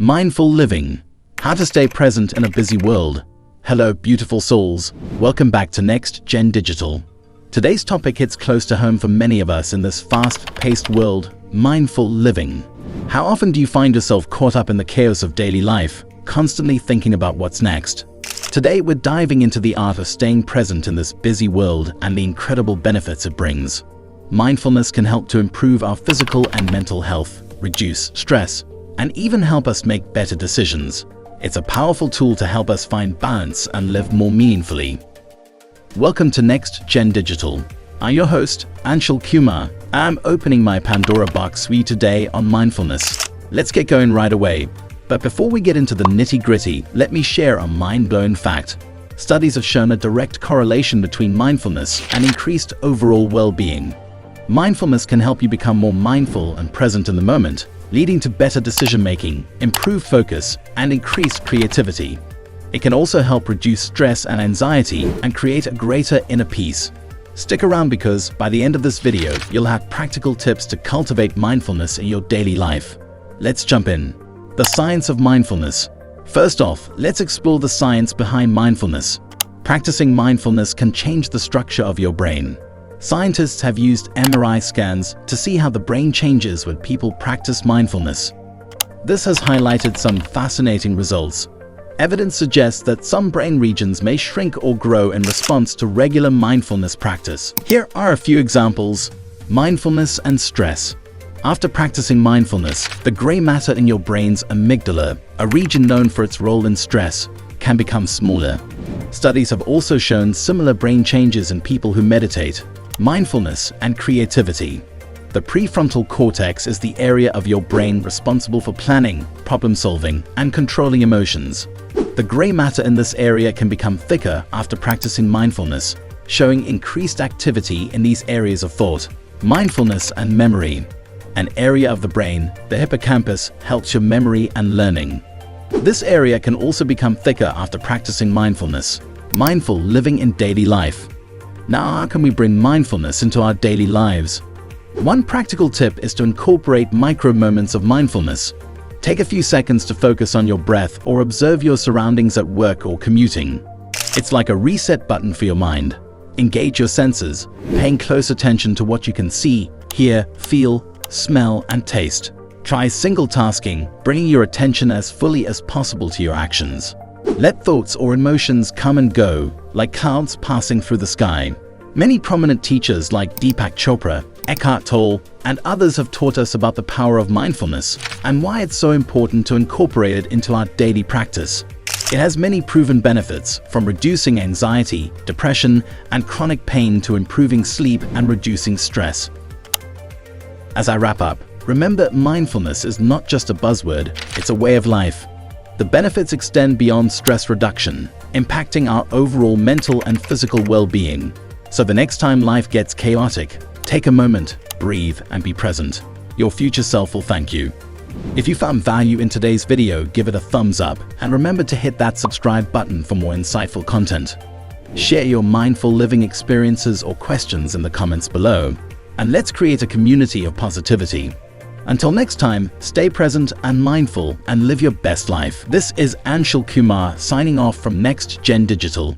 Mindful living. How to stay present in a busy world. Hello, beautiful souls. Welcome back to Next Gen Digital. Today's topic hits close to home for many of us in this fast-paced world: mindful living. How often do you find yourself caught up in the chaos of daily life, constantly thinking about what's next? Today, we're diving into the art of staying present in this busy world and the incredible benefits it brings. Mindfulness can help to improve our physical and mental health, reduce stress, and even help us make better decisions. It's a powerful tool to help us find balance and live more meaningfully. Welcome to Next Gen Digital. I'm your host, Anshul Kumar. I'm opening my Pandora box for you today on mindfulness. Let's get going right away. But before we get into the nitty-gritty, let me share a mind-blowing fact. Studies have shown a direct correlation between mindfulness and increased overall well-being. Mindfulness can help you become more mindful and present in the moment, leading to better decision-making, improved focus, and increased creativity. It can also help reduce stress and anxiety and create a greater inner peace. Stick around because by the end of this video, you'll have practical tips to cultivate mindfulness in your daily life. Let's jump in. The science of mindfulness. First off, let's explore the science behind mindfulness. Practicing mindfulness can change the structure of your brain. Scientists have used MRI scans to see how the brain changes when people practice mindfulness. This has highlighted some fascinating results. Evidence suggests that some brain regions may shrink or grow in response to regular mindfulness practice. Here are a few examples. Mindfulness and stress. After practicing mindfulness, the gray matter in your brain's amygdala, a region known for its role in stress, can become smaller. Studies have also shown similar brain changes in people who meditate. Mindfulness and creativity. The prefrontal cortex is the area of your brain responsible for planning, problem-solving, and controlling emotions. The gray matter in this area can become thicker after practicing mindfulness, showing increased activity in these areas of thought. Mindfulness and memory. An area of the brain, the hippocampus, helps your memory and learning. This area can also become thicker after practicing mindfulness. Mindful living in daily life. Now, how can we bring mindfulness into our daily lives? One practical tip is to incorporate micro moments of mindfulness. Take a few seconds to focus on your breath or observe your surroundings at work or commuting. It's like a reset button for your mind. Engage your senses, paying close attention to what you can see, hear, feel, smell, and taste. Try single tasking, bringing your attention as fully as possible to your actions. Let thoughts or emotions come and go, like clouds passing through the sky. Many prominent teachers like Deepak Chopra, Eckhart Tolle, and others have taught us about the power of mindfulness and why it's so important to incorporate it into our daily practice. It has many proven benefits, from reducing anxiety, depression, and chronic pain to improving sleep and reducing stress. As I wrap up, remember, mindfulness is not just a buzzword, it's a way of life. The benefits extend beyond stress reduction, impacting our overall mental and physical well-being. So the next time life gets chaotic, take a moment, breathe, and be present. Your future self will thank you. If you found value in today's video, give it a thumbs up and remember to hit that subscribe button for more insightful content. Share your mindful living experiences or questions in the comments below, and let's create a community of positivity. Until next time, stay present and mindful and live your best life. This is Anshul Kumar signing off from Next Gen Digital.